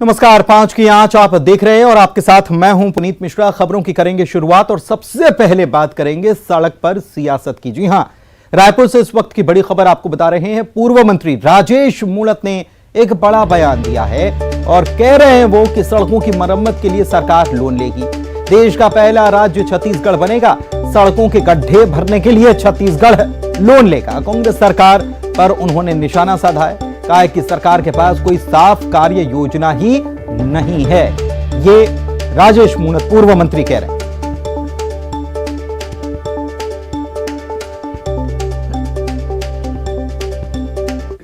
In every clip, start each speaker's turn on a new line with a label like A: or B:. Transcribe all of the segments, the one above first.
A: नमस्कार, 5 की आंच आप देख रहे हैं और आपके साथ मैं हूं पुनीत मिश्रा। खबरों की करेंगे शुरुआत और सबसे पहले बात करेंगे सड़क पर सियासत की। जी हां, रायपुर से इस वक्त की बड़ी खबर आपको बता रहे हैं। पूर्व मंत्री राजेश मूणत ने एक बड़ा बयान दिया है और कह रहे हैं वो कि सड़कों की मरम्मत के लिए सरकार लोन लेगी। देश का पहला राज्य छत्तीसगढ़ बनेगा, सड़कों के गड्ढे भरने के लिए छत्तीसगढ़ लोन लेगा। कांग्रेस सरकार पर उन्होंने निशाना साधा है, कहा है कि सरकार के पास कोई साफ कार्य योजना ही नहीं है। ये राजेश मूणत पूर्व मंत्री कह रहे हैं।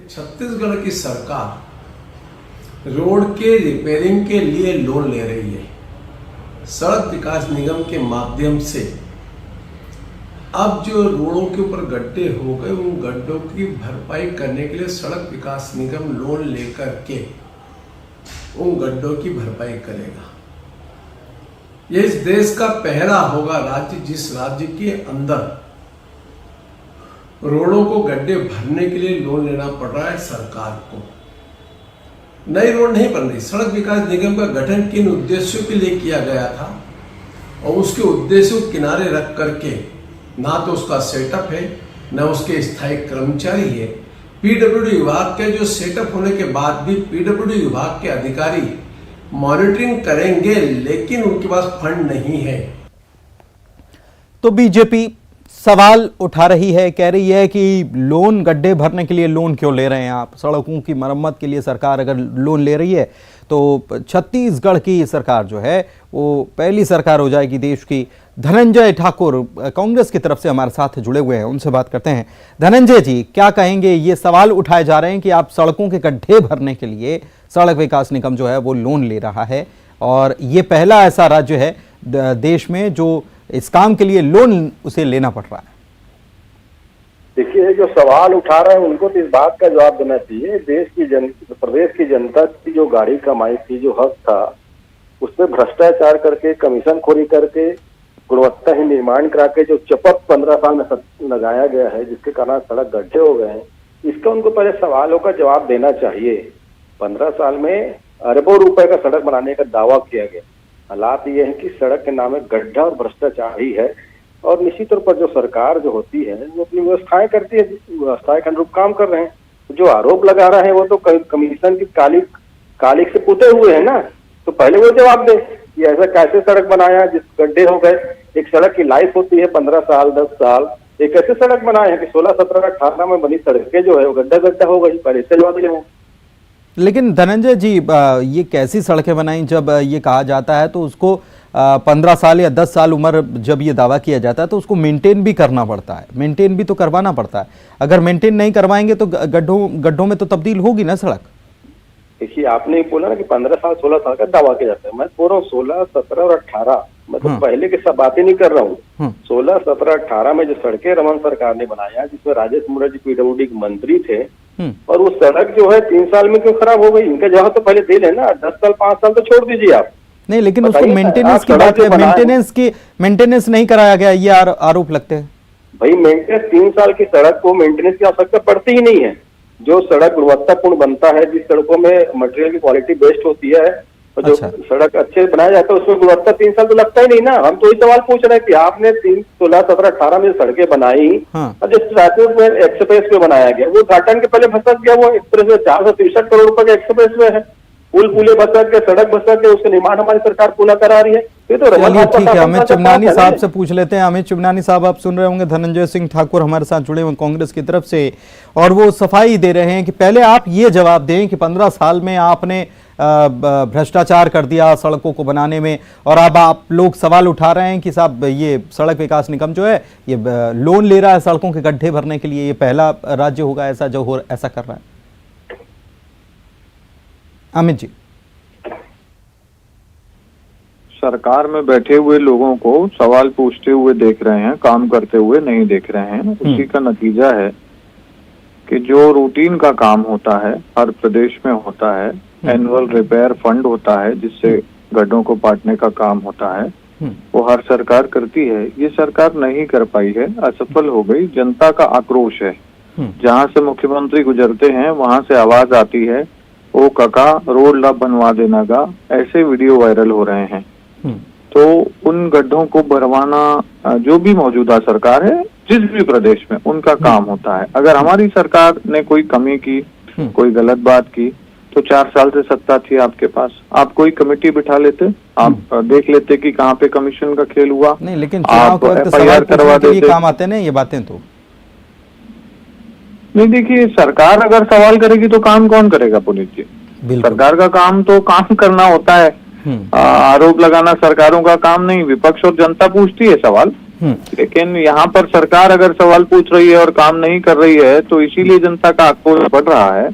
B: छत्तीसगढ़ की सरकार रोड के रिपेयरिंग के लिए लोन ले रही है। सड़क विकास निगम के माध्यम से अब जो रोडों के ऊपर गड्ढे हो गए, उन गड्ढों की भरपाई करने के लिए सड़क विकास निगम लोन लेकर के उन गड्ढों की भरपाई करेगा। यह इस देश का पहला होगा राज्य जिस राज्य के अंदर रोडों को गड्ढे भरने के लिए लोन लेना पड़ रहा है सरकार को। नई रोड नहीं बन रही। सड़क विकास निगम का गठन किन उद्देश्यों के लिए किया गया था और उसके उद्देश्यों को किनारे रख करके ना तो उसका सेटअप है, ना उसके स्थायी कर्मचारी है। पीडब्ल्यूडी विभाग के जो सेटअप होने के बाद भी पीडब्ल्यूडी विभाग के अधिकारी मॉनिटरिंग करेंगे, लेकिन उनके पास फंड नहीं है।
A: तो बीजेपी सवाल उठा रही है, कह रही है कि लोन गड्ढे भरने के लिए लोन क्यों ले रहे हैं आप? सड़कों की मरम्मत के लिए सरकार अगर लोन ले रही है तो छत्तीसगढ़ की सरकार जो है वो पहली सरकार हो जाएगी देश की। धनंजय ठाकुर कांग्रेस की तरफ से हमारे साथ जुड़े हुए हैं, उनसे बात करते हैं। धनंजय जी, क्या कहेंगे? ये सवाल उठाए जा रहे हैं कि आप सड़कों के गड्ढे भरने के लिए सड़क विकास निगम जो है वो लोन ले रहा है और ये पहला ऐसा राज्य है देश में जो इस काम के लिए लोन उसे लेना पड़ रहा है।
C: देखिए, जो सवाल उठा रहे हैं उनको तो इस बात का जवाब देना चाहिए। प्रदेश की जनता की जो गाड़ी कमाई की जो हक था, उसमें भ्रष्टाचार करके, कमीशन खोरी करके, गुणवत्ताहीन निर्माण करा के जो चपत 15 साल में लगाया गया है, जिसके कारण सड़क गड्ढे हो गए हैं, इसका उनको पहले सवालों का जवाब देना चाहिए। 15 साल में अरबों रुपए का सड़क बनाने का दावा किया गया। हालात ये है कि सड़क के नाम में गड्ढा और भ्रष्टाचार ही है। और निश्चित तौर पर जो सरकार जो होती है वो अपनी व्यवस्थाएं करती है, व्यवस्थाएं के अनुरूप काम कर रहे हैं। जो आरोप लगा रहा है वो तो कमीशन की कालिक से पुते हुए है ना, तो पहले वो जवाब दे कि ऐसा कैसे सड़क बनाया जिस गड्ढे हो गए। एक सड़क की लाइफ होती है 15 साल 10 साल। एक ऐसे सड़क बनाए हैं कि 16, 17, 18 में बनी सड़कें जो है वो गड्ढा हो गई। पहले से जवाब दे।
A: लेकिन धनंजय जी, ये कैसी सड़कें बनाई? जब ये कहा जाता है तो उसको 15 साल या 10 साल उम्र जब ये दावा किया जाता है तो उसको मेंटेन भी करना पड़ता है, मेंटेन भी तो करवाना पड़ता है। अगर मेंटेन नहीं करवाएंगे तो गड्ढों में तो तब्दील होगी ना सड़क।
C: देखिए, आपने बोला ना कि 15 साल 16 साल का दावा किया जाता है। मैं बोल रहा हूँ 16, 17 और 18, मैं तो पहले की सब बातें नहीं कर रहा हूँ। 16, 17, 18 में जो सड़कें रमन सरकार ने बनाया, जिसमें राजेश मूणत जी पीडब्ल्यूडी के मंत्री थे, और वो सड़क जो है 3 साल में क्यों खराब हो गई? इनका जवाब तो पहले दे लेना। 10 साल 5 साल तो छोड़ दीजिए आप।
A: नहीं, लेकिन उसको मेंटेनेंस की बात है, मेंटेनेंस नहीं कराया गया, ये आरोप लगते हैं।
C: भाई, मेंटेनेंस 3 साल की सड़क को मेंटेनेंस की आवश्यकता पड़ती ही नहीं है। जो सड़क गुणवत्तापूर्ण बनता है, जिस सड़कों में मटेरियल की क्वालिटी बेस्ट होती है और जो सड़क अच्छे बनाया जाता है, उसमें गुणवत्ता 3 साल तो लगता ही नहीं ना। हम तो ये सवाल पूछ रहे हैं कि आपने 16, 17, 18 में सड़कें बनाई और जिस रायपुर में एक्सप्रेस वे बनाया गया, वो उद्घाटन के पहले फंस गया। वो एक्सप्रेस वे 463 करोड़ रुपए का एक्सप्रेस वे है। पुल बसर के, सड़क बसर के, उसका निर्माण हमारी सरकार पूरा करा रही है। तो
A: ठीक है, अमित चिमनानी साहब से पूछ लेते हैं। अमित चिमनानी साहब, आप सुन रहे होंगे, धनंजय सिंह ठाकुर हमारे साथ जुड़े हुए कांग्रेस की तरफ से, और वो सफाई दे रहे हैं कि पहले आप ये जवाब दें कि 15 साल में आपने भ्रष्टाचार कर दिया सड़कों को बनाने में, और अब आप लोग सवाल उठा रहे हैं कि साहब ये सड़क विकास निगम जो है ये लोन ले रहा है सड़कों के गड्ढे भरने के लिए। ये पहला राज्य होगा ऐसा जो ऐसा कर रहा है। अमित जी,
D: सरकार में बैठे हुए लोगों को सवाल पूछते हुए देख रहे हैं, काम करते हुए नहीं देख रहे हैं। उसी का नतीजा है कि जो रूटीन का काम होता है, हर प्रदेश में होता है, एनुअल रिपेयर फंड होता है जिससे गड्ढों को पाटने का काम होता है, वो हर सरकार करती है। ये सरकार नहीं कर पाई है, असफल हो गई। जनता का आक्रोश है। जहां से मुख्यमंत्री गुजरते हैं वहां से आवाज आती है ओ काका रोड ला बनवा देना का, ऐसे वीडियो वायरल हो रहे हैं। तो उन गड्ढों को भरवाना जो भी मौजूदा सरकार है जिस भी प्रदेश में उनका काम होता है। अगर हमारी सरकार ने कोई कमी की, कोई गलत बात की, तो 4 साल से सत्ता थी आपके पास, आप कोई कमेटी बिठा लेते, आप देख लेते कि कहाँ पे कमीशन का खेल हुआ।
A: नहीं, लेकिन
D: आप FIR करवा देते,
A: काम आते ना ये बातें। तो
D: नहीं, देखिए सरकार अगर सवाल करेगी तो काम कौन करेगा पुनीत जी? सरकार का काम तो काम करना होता है, आरोप लगाना सरकारों का काम नहीं। विपक्ष और जनता पूछती है सवाल, लेकिन यहाँ पर सरकार अगर सवाल पूछ रही है और काम नहीं कर रही है तो इसीलिए जनता का आक्रोश बढ़ रहा है।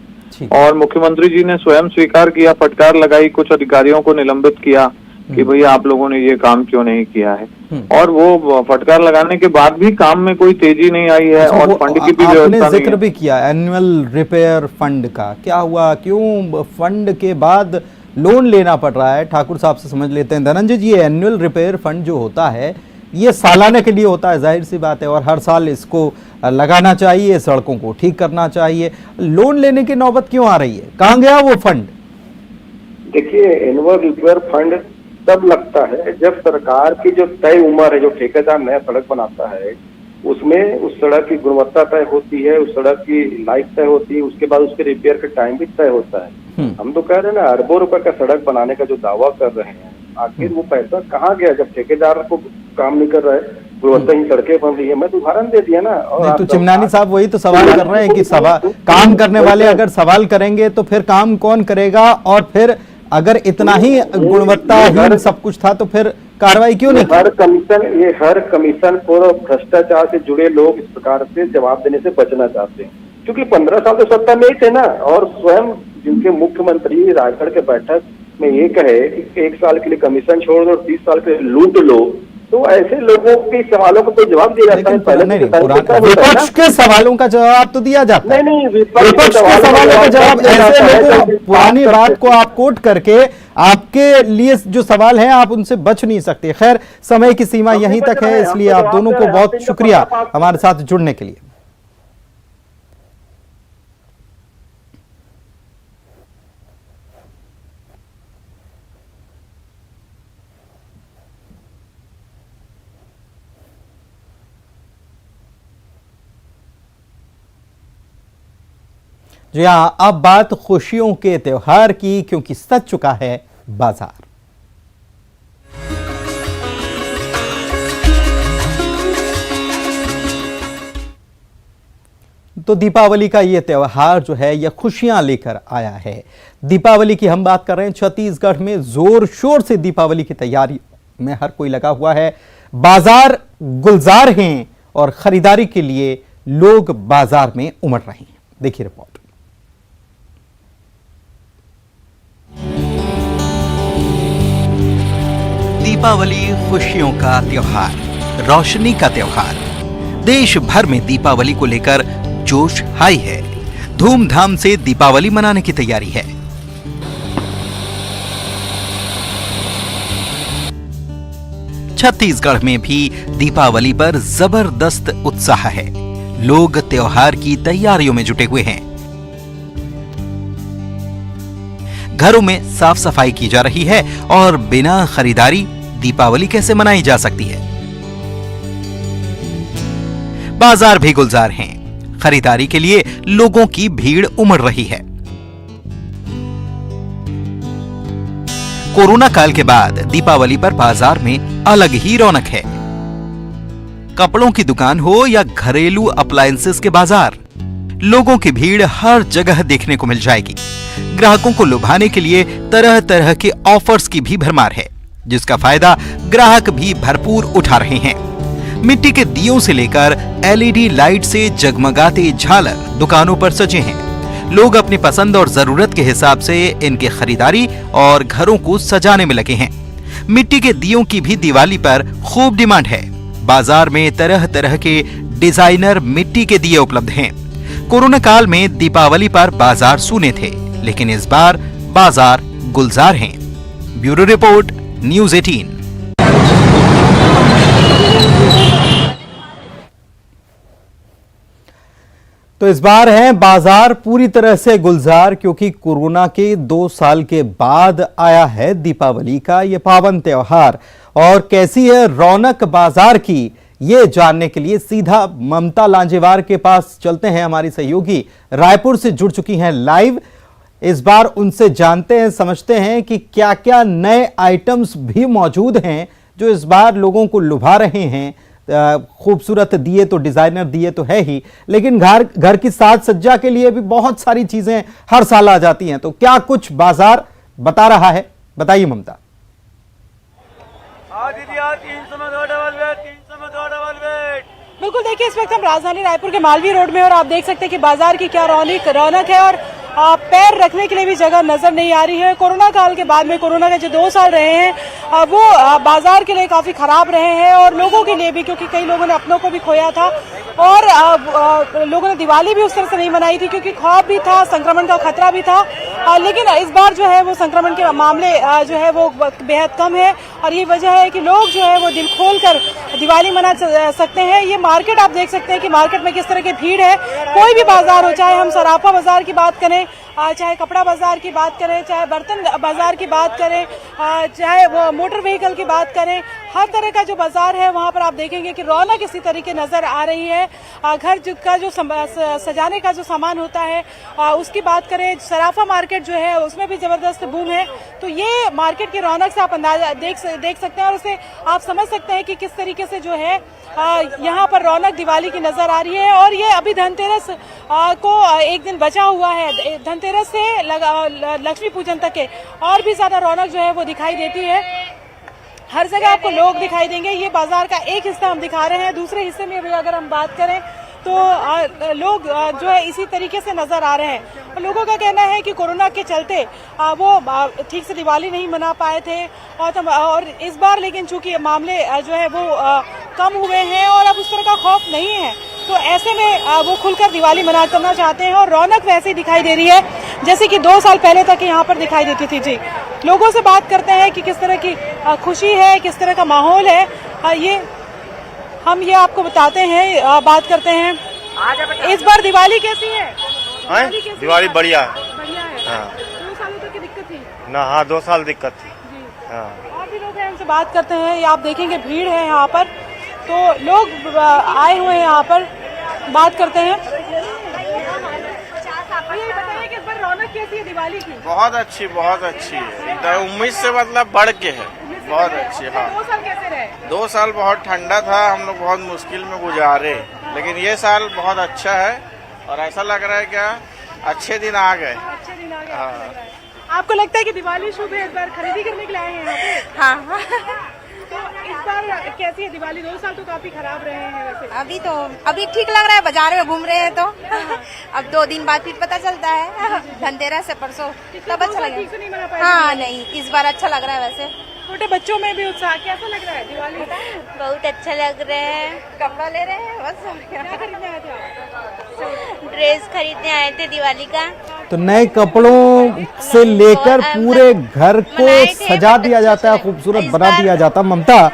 D: और मुख्यमंत्री जी ने स्वयं स्वीकार किया, फटकार लगाई, कुछ अधिकारियों को निलंबित किया कि भैया आप लोगों ने ये काम क्यों नहीं किया है। और वो फटकार लगाने के बाद भी काम में कोई तेजी नहीं आई है और फंड की भी व्यवस्था नहीं है।
A: जिक्र भी किया एनुअल रिपेयर फंड का, क्या हुआ, क्यों फंड के बाद लोन लेना पड़ रहा है? ठाकुर साहब से समझ लेते हैं। धनंजय जी, ये एनुअल रिपेयर फंड जो होता है ये सालाना के लिए होता है, जाहिर सी बात है, और हर साल इसको लगाना चाहिए, सड़कों को ठीक करना चाहिए। लोन लेने की नौबत क्यों आ रही है? कहाँ गया वो फंड?
C: देखिए, एनुअल रिपेयर फंड तब लगता है जब सरकार की जो तय उम्र है, जो ठेकेदार नया सड़क बनाता है उसमें उस सड़क की गुणवत्ता तय होती है, उस सड़क की लाइफ तय होती है, उसके बाद उसके रिपेयर का टाइम भी तय होता है। हम तो कह रहे हैं ना, अरबों रुपए का सड़क बनाने का जो दावा कर रहे हैं, आखिर वो पैसा कहाँ गया जब ठेकेदार को काम नहीं कर रहा है, गुणवत्ताहीन सड़कें बन रही है। मैं तो उदाहरण दे दिया ना। और
A: तो चिमनानी साहब वही तो सवाल कर रहे हैं कि काम करने वाले अगर सवाल करेंगे तो फिर काम कौन करेगा? और फिर अगर इतना ही गुणवत्ताहीन सब कुछ था तो फिर कार्रवाई क्यों नहीं?
C: हर कमीशन को भ्रष्टाचार से जुड़े लोग इस प्रकार से जवाब देने से बचना चाहते हैं, क्योंकि 15 साल तो सत्ता में ही थे ना। और स्वयं जिनके मुख्यमंत्री राजगढ़ के बैठक में ये कहे कि 1 साल के लिए कमीशन छोड़ दो, 30 साल के लिए लूट लो, तो ऐसे लोगों के सवालों को कोई जवाब दिया जाता है?
A: विपक्ष के सवालों का जवाब तो दिया जाता है।
C: नहीं,
A: विपक्ष के सवालों का जवाब ऐसे लोगों पुरानी बात को आप कोट करके आपके लिए जो सवाल है आप उनसे बच नहीं सकते। खैर, समय की सीमा यहीं तक है, इसलिए आप दोनों को बहुत शुक्रिया हमारे साथ जुड़ने के लिए। जी हाँ, अब बात खुशियों के त्योहार की, क्योंकि सज चुका है बाजार। तो दीपावली का ये त्योहार जो है यह खुशियां लेकर आया है। दीपावली की हम बात कर रहे हैं। छत्तीसगढ़ में जोर शोर से दीपावली की तैयारी में हर कोई लगा हुआ है। बाजार गुलजार हैं और खरीदारी के लिए लोग बाजार में उमड़ रहे हैं। देखिए रिपोर्ट। दीपावली खुशियों का त्योहार, रोशनी का त्योहार। देश भर में दीपावली को लेकर जोश हाई है। धूमधाम से दीपावली मनाने की तैयारी है। छत्तीसगढ़ में भी दीपावली पर जबरदस्त उत्साह है। लोग त्योहार की तैयारियों में जुटे हुए हैं। घरों में साफ सफाई की जा रही है और बिना खरीदारी दीपावली कैसे मनाई जा सकती है। बाजार भी गुलजार हैं। खरीदारी के लिए लोगों की भीड़ उमड़ रही है। कोरोना काल के बाद दीपावली पर बाजार में अलग ही रौनक है। कपड़ों की दुकान हो या घरेलू अप्लायंसेस के बाजार, लोगों की भीड़ हर जगह देखने को मिल जाएगी। ग्राहकों को लुभाने के लिए तरह तरह के ऑफर्स की भी भरमार है, जिसका फायदा ग्राहक भी भरपूर उठा रहे हैं। मिट्टी के दियों से लेकर एलईडी लाइट से जगमगाते झालर दुकानों पर सजे हैं। लोग अपनी पसंद और जरूरत के हिसाब से इनके खरीदारी और घरों को सजाने में लगे हैं। मिट्टी के दियों की भी दिवाली पर खूब डिमांड है। बाजार में तरह तरह के डिजाइनर मिट्टी के दिए उपलब्ध हैं। कोरोना काल में दीपावली पर बाजार सूने थे, लेकिन इस बार बाजार गुलजार हैं। Bureau report, news 18। तो इस बार है बाजार पूरी तरह से गुलजार, क्योंकि कोरोना के 2 साल के बाद आया है दीपावली का ये पावन त्योहार। और कैसी है रौनक बाजार की, ये जानने के लिए सीधा ममता लांजेवार के पास चलते हैं। हमारी सहयोगी रायपुर से जुड़ चुकी हैं लाइव। इस बार उनसे जानते हैं, समझते हैं कि क्या क्या नए आइटम्स भी मौजूद हैं जो इस बार लोगों को लुभा रहे हैं। खूबसूरत दिए तो, डिजाइनर दिए तो है ही, लेकिन घर की साज सज्जा के लिए भी बहुत सारी चीजें हर साल आ जाती हैं। तो क्या कुछ बाजार बता रहा है, बताइए ममता।
E: बिल्कुल, देखिए इस वक्त हम राजधानी रायपुर के मालवीय रोड में और आप देख सकते हैं कि बाजार की क्या रौनक है और पैर रखने के लिए भी जगह नजर नहीं आ रही है। कोरोना काल के बाद में, कोरोना के जो 2 साल रहे हैं वो बाजार के लिए काफी खराब रहे हैं और लोगों के लिए भी, क्योंकि कई लोगों ने अपनों को भी खोया था और लोगों ने दिवाली भी उस तरह से नहीं मनाई थी क्योंकि खौफ भी था, संक्रमण का खतरा भी था। लेकिन इस बार जो है वो संक्रमण के मामले जो है वो बेहद कम है और ये वजह है कि लोग जो है वो दिल खोल कर दिवाली मना सकते हैं। ये मार्केट आप देख सकते हैं कि मार्केट में किस तरह की भीड़ है। कोई भी बाजार हो, चाहे हम सराफा बाजार की बात करें, चाहे कपड़ा बाजार की बात करें, चाहे बर्तन बाजार की बात करें, चाहे वो मोटर व्हीकल की बात करें, हर तरह का जो बाजार है वहां पर आप देखेंगे कि रौनक इसी तरीके नजर आ रही है। घर का जो सजाने का जो सामान होता है उसकी बात करें, सराफा मार्केट जो है उसमें भी जबरदस्त बूम है। तो ये मार्केट की रौनक से आप अंदाजा देख सकते हैं और उससे आप समझ सकते हैं कि किस तरीके से जो है यहाँ पर रौनक दिवाली की नजर आ रही है। और ये अभी धनतेरस को एक दिन बचा हुआ है, धनतेरस से लक्ष्मी पूजन तक के और भी ज्यादा रौनक जो है वो दिखाई देती है। हर जगह आपको लोग दिखाई देंगे। ये बाजार का एक हिस्सा हम दिखा रहे हैं, दूसरे हिस्से में भी अगर हम बात करें तो लोग जो है इसी तरीके से नजर आ रहे हैं। लोगों का कहना है कि कोरोना के चलते वो ठीक से दिवाली नहीं मना पाए थे और इस बार लेकिन चूंकि मामले जो है वो कम हुए हैं और अब उस तरह का खौफ नहीं है, तो ऐसे में वो खुलकर दिवाली करना चाहते हैं और रौनक वैसे ही दिखाई दे रही है जैसे कि 2 साल पहले तक यहाँ पर दिखाई देती थी। जी, लोगों से बात करते हैं कि किस तरह की खुशी है, किस तरह का माहौल है। ये आपको बताते हैं, बात करते हैं। इस बार दिवाली कैसी है?
F: दिवाली बढ़िया है।
E: बढ़िया है।
F: हाँ।
E: 2 सालों तक की दिक्कत थी
F: ना? हाँ, 2 साल दिक्कत थी। हाँ।
E: और भी लोग हैं, उनसे बात करते हैं। आप देखेंगे भीड़ है यहाँ पर, तो लोग आए हुए हैं यहाँ पर, बात करते हैं। बताइए कि इस बार रौनक कैसी है दिवाली की?
F: बहुत अच्छी है। उम्मीद से मतलब बढ़ के है, बहुत अच्छी। हाँ।
E: 2 साल कैसे रहे?
F: 2 साल बहुत ठंडा था, हम लोग बहुत मुश्किल में गुजारे, लेकिन ये साल बहुत अच्छा है और ऐसा लग रहा है क्या अच्छे दिन आ गए।
E: अच्छे दिन आ गए।
F: हाँ।
E: आपको लगता है कि दिवाली शुभ है? इस बार खरीदी करने के लिए आए हैं यहाँ पे?
G: हाँ।
E: तो इस बार कैसी है दिवाली? 2 साल तो काफी खराब रहे हैं वैसे।
G: अभी ठीक लग रहा है, बाजार में घूम रहे हैं तो अब 2 दिन बाद फिर पता चलता है। धनतेरस से परसों तब अच्छा लग रहा है। हाँ, नहीं, इस बार अच्छा लग रहा है। वैसे
E: छोटे बच्चों में भी उत्साह, कैसा लग रहा है दिवाली?
G: बहुत अच्छा लग रहा है। कपड़ा ले रहे हैं बस।
E: क्या खरीदने आए थे आप?
G: ड्रेस खरीदने आए थे दिवाली का।
A: तो नए कपड़ों से लेकर पूरे घर को सजा दिया जाता है, खूबसूरत बना दिया जाता है। ममता,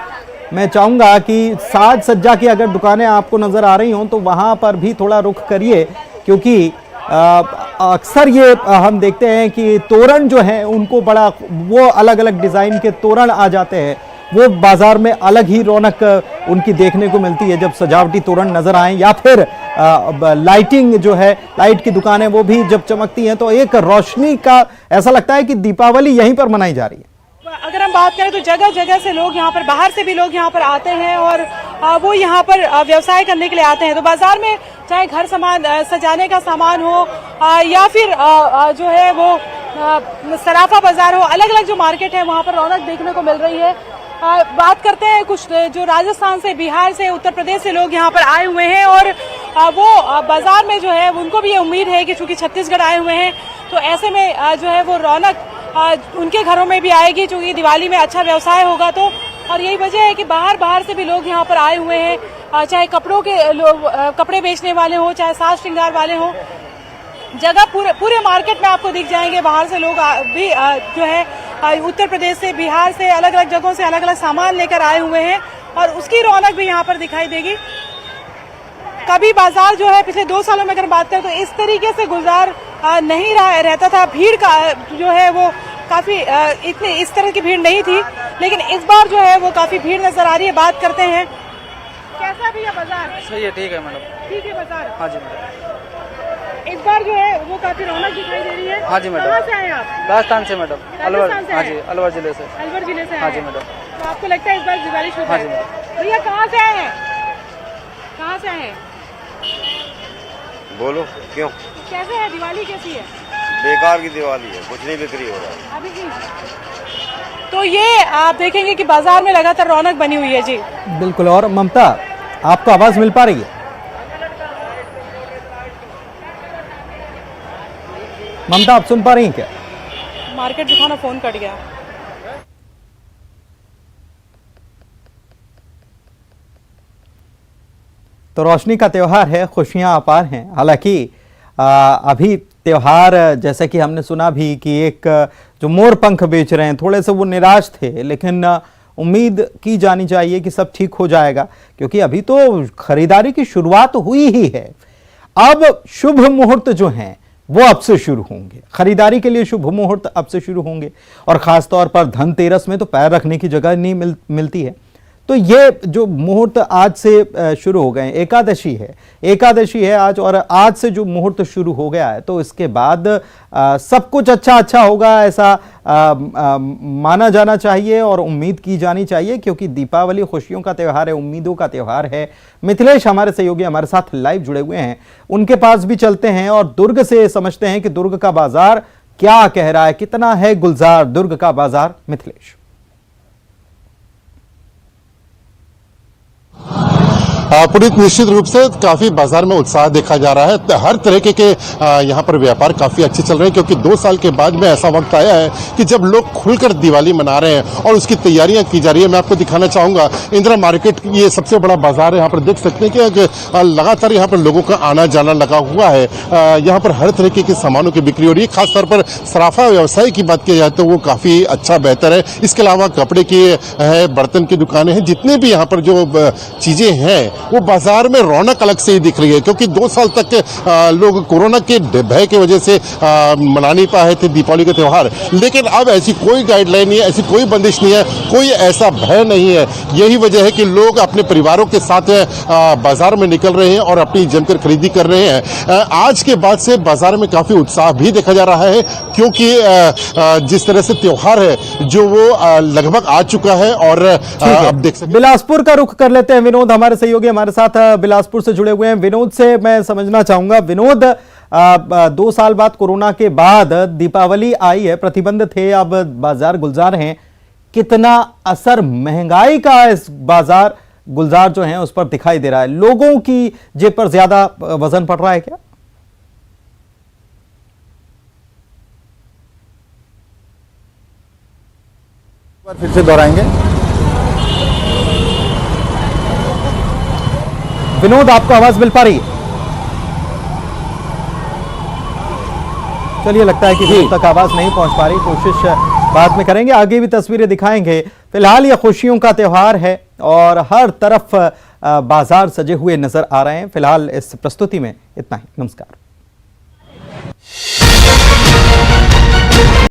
A: मैं चाहूंगा कि साज सज्जा की अगर दुकानें आपको नजर आ रही हों तो वहां पर भी थोड़ा रुख करिए, क्योंकि अक्सर ये हम देखते हैं कि तोरण जो है उनको बड़ा, वो अलग अलग डिजाइन के तोरण आ जाते हैं, वो बाजार में अलग ही रौनक उनकी देखने को मिलती है जब सजावटी तोरण नजर आए, या फिर लाइटिंग जो है, लाइट की दुकानें वो भी जब चमकती हैं तो एक रोशनी का ऐसा लगता है कि दीपावली यहीं पर मनाई जा रही है।
E: अगर हम बात करें तो जगह जगह से लोग यहाँ पर, बाहर से भी लोग यहाँ पर आते हैं और वो यहाँ पर व्यवसाय करने के लिए आते हैं। तो बाजार में चाहे घर सामान सजाने का सामान हो या फिर जो है वो सराफा बाजार हो, अलग अलग जो मार्केट है वहाँ पर रौनक देखने को मिल रही है। बात करते हैं कुछ जो राजस्थान से, बिहार से, उत्तर प्रदेश से लोग यहाँ पर आए हुए हैं और वो बाजार में जो है उनको भी ये उम्मीद है कि चूंकि छत्तीसगढ़ आए हुए हैं तो ऐसे में जो है वो रौनक उनके घरों में भी आएगी, चूंकि दिवाली में अच्छा व्यवसाय होगा। तो और यही वजह है कि बाहर से भी लोग यहाँ पर आए हुए हैं, चाहे कपड़े बेचने वाले हों, चाहे साज श्रृंगार वाले हों। जगह पूरे मार्केट में आपको दिख जाएंगे। बाहर से लोग भी जो है उत्तर प्रदेश से, बिहार से, अलग अलग जगहों से अलग अलग सामान लेकर आए हुए हैं और उसकी रौनक भी यहाँ पर दिखाई देगी। कभी बाजार जो है पिछले 2 सालों में अगर बात करें तो इस तरीके से गुलजार नहीं रहता था। भीड़ का जो है वो काफी इतनी इस तरह की भीड़ नहीं थी, लेकिन इस बार जो है वो काफी भीड़ नजर आ रही है। बात करते हैं, कैसा भी है बाजार?
H: सही है, ठीक है मैडम।
E: ठीक है बाजार।
H: हाँ जी मैडम।
E: इस बार जो है वो काफी रौनक दिखाई दे रही है।
H: हाँ जी मैडम।
E: कहाँ से आए आप?
H: राजस्थान से मैडम। अलवर।
E: राजस्थान से
H: हाँ
E: आए?
H: जी, अलवर जिले से।
E: अलवर जिले से
H: हाँ
E: आए
H: जी
E: हैं।
H: मैडम।
E: तो आपको लगता है इस बार दिवाली शुभ
H: हाँ
E: है?
H: जी मैडम।
E: भैया कहाँ से आए हैं? कहाँ से आए हैं?
I: बोलो क्यों?
E: कैसे है दिवाली, कैसी है?
I: बेकार की दिवाली है, कुछ नहीं बिक्री हो रहा है।
E: अभी भी तो ये आप देखेंगे कि बाजार में लगातार रौनक बनी हुई है। जी
A: बिल्कुल। और ममता, आपको आवाज मिल पा रही है? ममता, आप सुन पा रही हैं क्या?
E: मार्केट दिखाना फोन कट गया।
A: तो रोशनी का त्योहार है, खुशियां अपार हैं। हालांकि अभी त्योहार, जैसे कि हमने सुना भी कि एक जो मोर पंख बेच रहे हैं थोड़े से वो निराश थे, लेकिन उम्मीद की जानी चाहिए कि सब ठीक हो जाएगा, क्योंकि अभी तो खरीदारी की शुरुआत हुई ही है। अब शुभ मुहूर्त जो हैं वो अब से शुरू होंगे, खरीदारी के लिए शुभ मुहूर्त अब से शुरू होंगे। और खासतौर पर धनतेरस में तो पैर रखने की जगह नहीं मिलती है। तो ये जो मुहूर्त आज से शुरू हो गए, एकादशी है आज, और आज से जो मुहूर्त शुरू हो गया है तो इसके बाद सब कुछ अच्छा होगा, ऐसा माना जाना चाहिए और उम्मीद की जानी चाहिए, क्योंकि दीपावली खुशियों का त्यौहार है, उम्मीदों का त्यौहार है। मिथिलेश हमारे सहयोगी हमारे साथ लाइव जुड़े हुए हैं, उनके पास भी चलते हैं और दुर्ग से समझते हैं कि दुर्ग का बाजार क्या कह रहा है, कितना है गुलजार दुर्ग का बाजार। मिथिलेश।
J: पुनीत, निश्चित रूप से काफी बाजार में उत्साह देखा जा रहा है। हर तरीके के यहाँ पर व्यापार काफी अच्छे चल रहे हैं, क्योंकि 2 साल के बाद में ऐसा वक्त आया है कि जब लोग खुलकर दिवाली मना रहे हैं और उसकी तैयारियां की जा रही है। मैं आपको दिखाना चाहूंगा इंदिरा मार्केट, ये सबसे बड़ा बाजार है। यहाँ पर देख सकते हैं कि लगातार यहाँ पर लोगों का आना जाना लगा हुआ है। यहाँ पर हर तरीके के सामानों की बिक्री हो रही है। खासतौर पर सराफा व्यवसाय की बात की जाए तो वो काफी अच्छा बेहतर है। इसके अलावा कपड़े की है, बर्तन की दुकानें हैं, जितने भी यहाँ पर जो चीजें हैं वो बाजार में रौनक अलग से ही दिख रही है, क्योंकि 2 साल तक लोग कोरोना के भय की वजह से मना नहीं पाए थे दीपावली का त्यौहार। लेकिन अब ऐसी कोई गाइडलाइन नहीं है, ऐसी कोई बंदिश नहीं है, कोई ऐसा भय नहीं है। यही वजह है कि लोग अपने परिवारों के साथ बाजार में निकल रहे हैं और अपनी जमकर खरीदी कर रहे हैं। आज के बाद से बाजार में काफी उत्साह भी देखा जा रहा है, क्योंकि जिस तरह से त्योहार है जो वो लगभग आ चुका है। और अब देख सकते
A: बिलासपुर का रुख कर लेते हैं। विनोद हमारे सहयोगी हमारे साथ बिलासपुर से जुड़े हुए हैं। विनोद से मैं समझना चाहूंगा, विनोद 2 साल बाद कोरोना के बाद दीपावली आई है, प्रतिबंध थे, अब बाजार गुलजार हैं, कितना असर महंगाई का इस बाजार गुलजार जो है उस पर दिखाई दे रहा है? लोगों की जेब पर ज्यादा वजन पड़ रहा है क्या?
J: फिर से दोहराएंगे।
A: विनोद, आपको आवाज मिल पा रही है? चलिए, लगता है कि दूर तक आवाज नहीं पहुंच पा रही, कोशिश बाद में करेंगे, आगे भी तस्वीरें दिखाएंगे। फिलहाल ये खुशियों का त्योहार है और हर तरफ बाजार सजे हुए नजर आ रहे हैं। फिलहाल इस प्रस्तुति में इतना ही। नमस्कार।